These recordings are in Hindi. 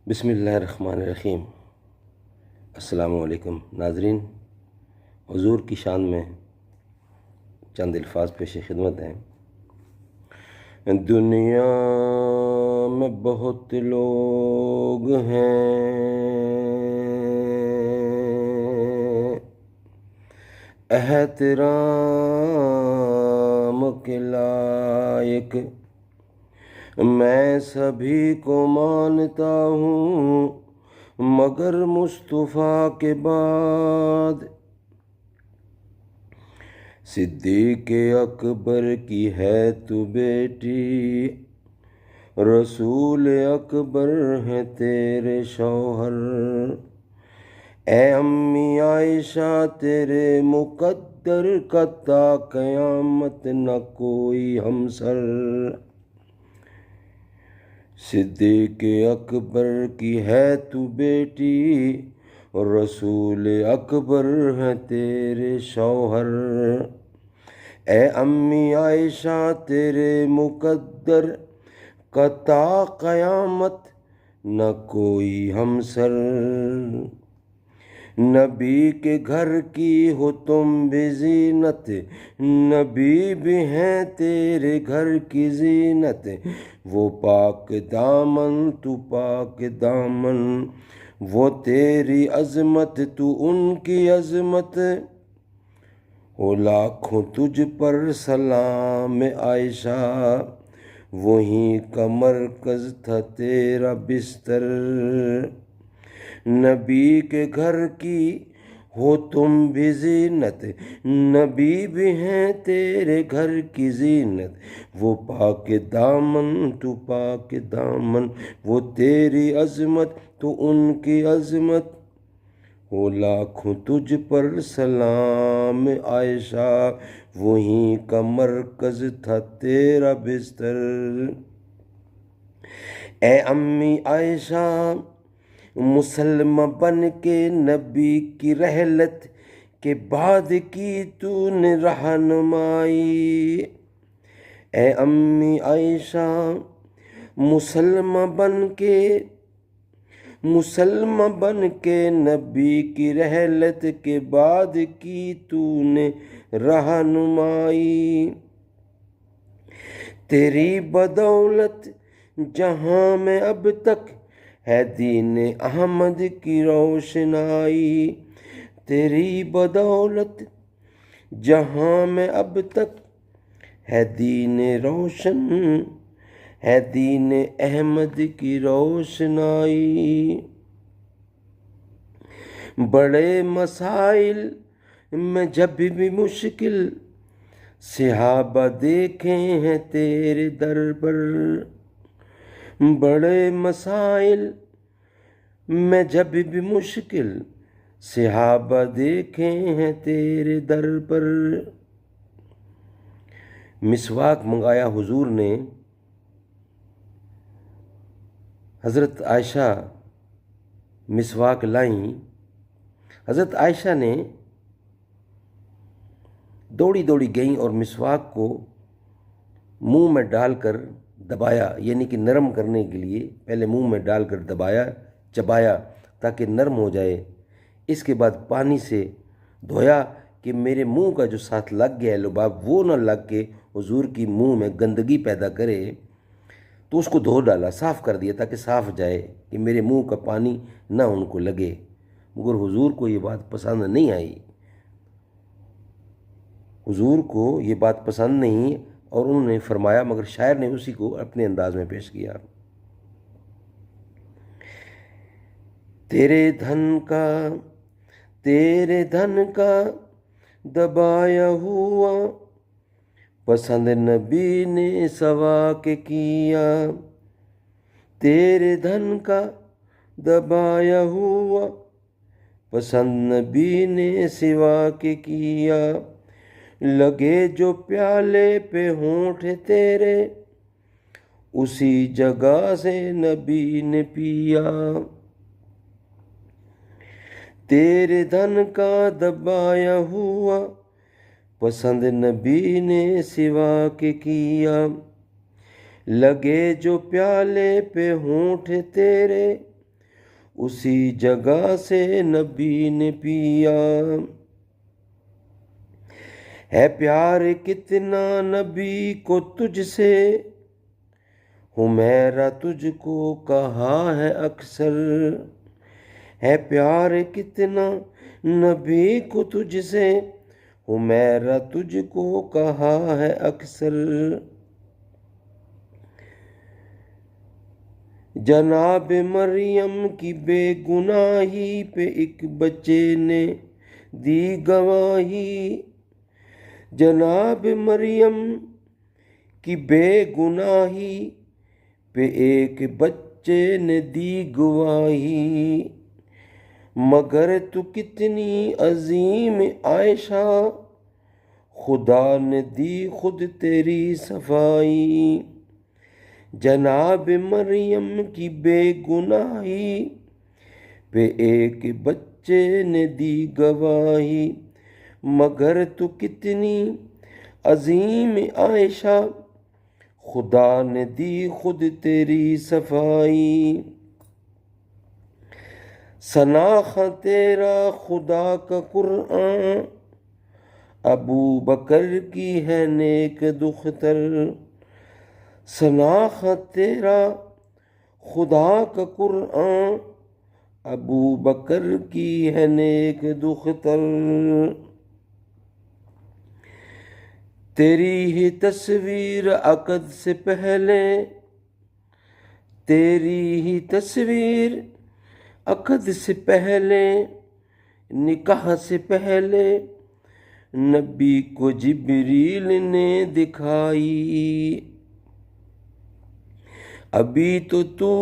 बिस्मिल्लाहिर्रहमानिर्रहीम। अस्सलामु अलैकुम नाज़रीन, हुज़ूर की शान में चंद अल्फाज पेश खिदमत हैं। दुनिया में बहुत लोग हैं, एहतराम के लायक, मैं सभी को मानता हूँ मगर मुस्तफ़ा के बाद। सिद्दीक़ अकबर की है तू बेटी, रसूल अकबर है तेरे शौहर। ए अम्मी आयशा तेरे मुकद्दर का ता क़यामत न कोई हमसर। सिद्दीक़ अकबर की है तू बेटी, रसूल अकबर है तेरे शौहर। ए अम्मी आयशा तेरे मुकद्दर का ता क़यामत न कोई हमसर। नबी के घर की हो तुम भी ज़ीनत, नबी भी हैं तेरे घर की ज़ीनत। वो पाक दामन तू पाक दामन, वो तेरी अज़मत तू उनकी अज़मत। ओ लाखों तुझ पर सलाम आयशा, वहीं का मरकज़ था तेरा बिस्तर। नबी के घर की हो तुम भी ज़ीनत, नबी भी हैं तेरे घर की ज़ीनत। वो पाक दामन तू पाक दामन, वो तेरी अज़मत तो उनकी अज़मत। हो लाखों तुझ पर सलाम आयशा, वहीं का मरकज़ था तेरा बिस्तर। ए अम्मी आयशा मुसलमा बन के नबी की रहलत के बाद की तूने रहनुमाई। ए अम्मी आयशा मुसलमा बन के नबी की रहलत के बाद की तूने रहनुमाई। तेरी बदौलत जहाँ में अब तक है दीन अहमद की रोशनाई। तेरी बदौलत जहाँ में अब तक है दीन रोशन, है दीन अहमद की रोशनाई। बड़े मसाइल में जब भी मुश्किल सहाबा देखे हैं तेरे दर पर। बड़े मसाइल में जब भी मुश्किल सहाबा देखे हैं तेरे दर पर। मिसवाक मंगाया हुजूर ने, हज़रत आयशा मिसवाक लाई। हज़रत आयशा ने दौड़ी दौड़ी गई और मिसवाक को मुंह में डालकर दबाया, यानी कि नरम करने के लिए पहले मुंह में डालकर दबाया, चबाया ताकि नरम हो जाए। इसके बाद पानी से धोया कि मेरे मुंह का जो साथ लग गया है लुबाब वो ना लग के हुजूर की मुंह में गंदगी पैदा करे। तो उसको धो डाला, साफ़ कर दिया ताकि साफ़ जाए कि मेरे मुंह का पानी ना उनको लगे। मगर हुजूर को ये बात पसंद नहीं आई, हुजूर को ये बात पसंद नहीं और उन्होंने फरमाया, मगर शायर ने उसी को अपने अंदाज में पेश किया। तेरे धन का दबाया हुआ पसंद नबी ने सवा के किया। तेरे धन का दबाया हुआ पसंद नबी ने सिवा के किया। लगे जो प्याले पे होंठ तेरे, उसी जगह से नबी ने पिया। तेरे धन का दबाया हुआ पसंद नबी ने सिवा के किया। लगे जो प्याले पे होंठ तेरे, उसी जगह से नबी ने पिया। है प्यार कितना नबी को तुझसे, हुमैरा तुझको कहा है अक्सर। है प्यार कितना नबी को तुझसे, हुमैरा तुझको कहा है अक्सर। जनाब मरियम की बेगुनाही पे एक बच्चे ने दी गवाही। जनाब मरियम की बेगुनाही पे एक बच्चे ने दी गवाही। मगर तू कितनी अजीम आयशा, खुदा ने दी खुद तेरी सफाई। जनाब मरियम की बेगुनाही पे एक बच्चे ने दी गवाही। मगर तू कितनी अजीम आयशा, खुदा ने दी खुद तेरी सफाई। सनाखा तेरा खुदा का कुरान, अबू बकर की है नेक दुख्तर। सनाखा तेरा खुदा का कुरान, अबू बकर की है नेक दुख्तर। तेरी ही तस्वीर अक़द से पहले, तेरी ही तस्वीर अक़द से पहले, निकाह से पहले नबी को जिब्रील ने दिखाई। अभी तो तू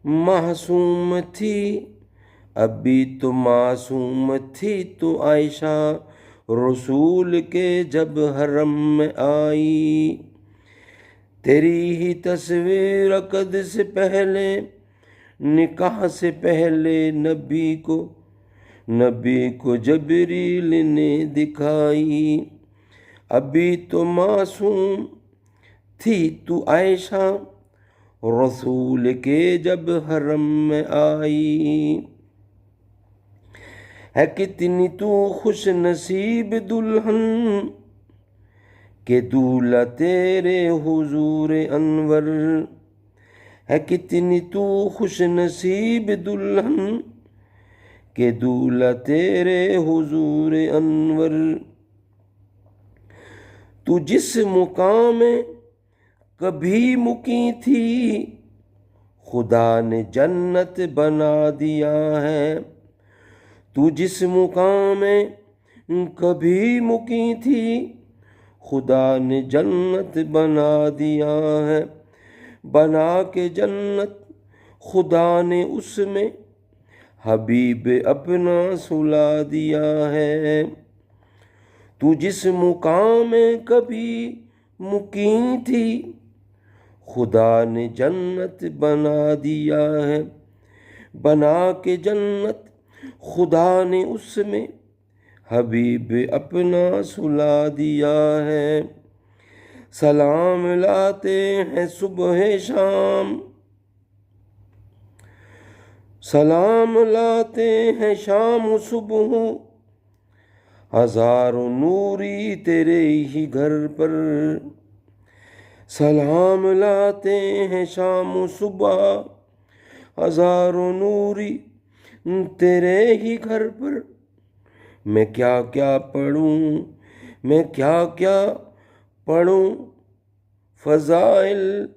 मासूम थी, अभी तो मासूम थी तो आयशा रसूल के जब हरम में आई। तेरी ही तस्वीर अक़द से पहले, निकाह से पहले नबी को जिब्रील ने दिखाई। अभी तो मासूम थी तू आयशा रसूल के जब हरम में आई। है कितनी तू खुश नसीब दुल्हन, के दूल्हा तेरे हुजूर अनवर। है कितनी तू खुश नसीब दुल्हन, के दूल्हा तेरे हुजूर अनवर। तू जिस मुकाम में कभी मुकी थी, खुदा ने जन्नत बना दिया है। तू जिस मुकाम में कभी मुकी थी, खुदा ने जन्नत बना दिया है। बना के जन्नत खुदा ने उसमें हबीब अपना सुला दिया है। तू जिस मुकाम में कभी मुकीम थी, खुदा ने जन्नत बना दिया है। बना के जन्नत खुदा ने उसमें हबीब अपना सुला दिया है। सलाम लाते हैं सुबह शाम, सलाम लाते हैं शाम सुबह, हजारों नूरी तेरे ही घर पर। सलाम लाते हैं शाम सुबह, हजारों नूरी तेरे ही घर पर। मैं क्या क्या पढ़ूं, मैं क्या क्या पढ़ूं फ़ज़ाइल,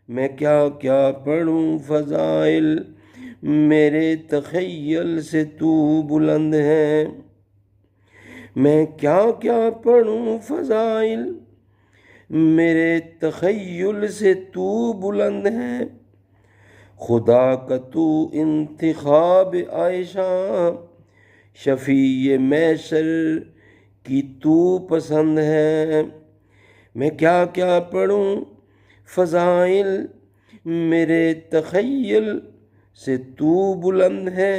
मैं क्या क्या पढ़ूं फ़ज़ाइल। मेरे तख़य्युल से तू बुलंद है। मैं क्या क्या पढ़ूं फ़ज़ाइल, मेरे तख़य्युल से तू बुलंद है। खुदा का तू इंतिखाब आयशा, शफ़ी मैशर की तू पसंद है। मैं क्या क्या पढ़ूं फ़ज़ाइल, मेरे तख़य्युल से तू बुलंद है।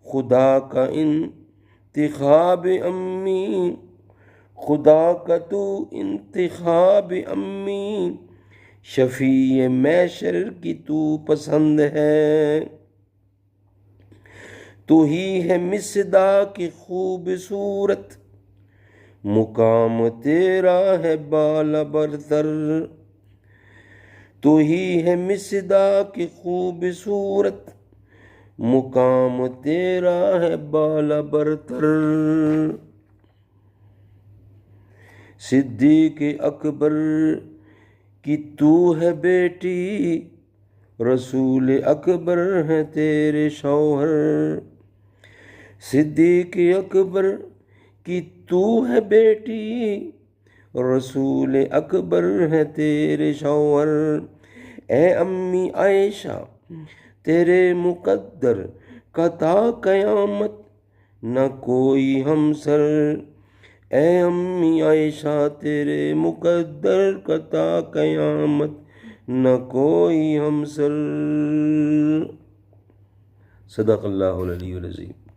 खुदा का इंतिखाब अम्मी, खुदा का तू इंतिखाब अम्मी, शफ़ी मैशर की तू पसंद है। तू ही है मिसदाक खूबसूरत, मुकाम तेरा है बाला बरतर। तू ही है मिसदाक खूबसूरत, मुकाम तेरा है बाला बरतर। सिद्दीक अकबर की तू है बेटी, रसूल अकबर है तेरे शौहर। सिद्दीक अकबर की तू है बेटी, रसूल अकबर है तेरे शौहर। ए अम्मी आयशा तेरे मुकद्दर का ता क़यामत न कोई हमसर। ए अम्मी आयशा तेरे मुकद्दर का ता क़यामत न कोई हमसर। सदक़ल्लाहुल अलीयुल अज़ीम।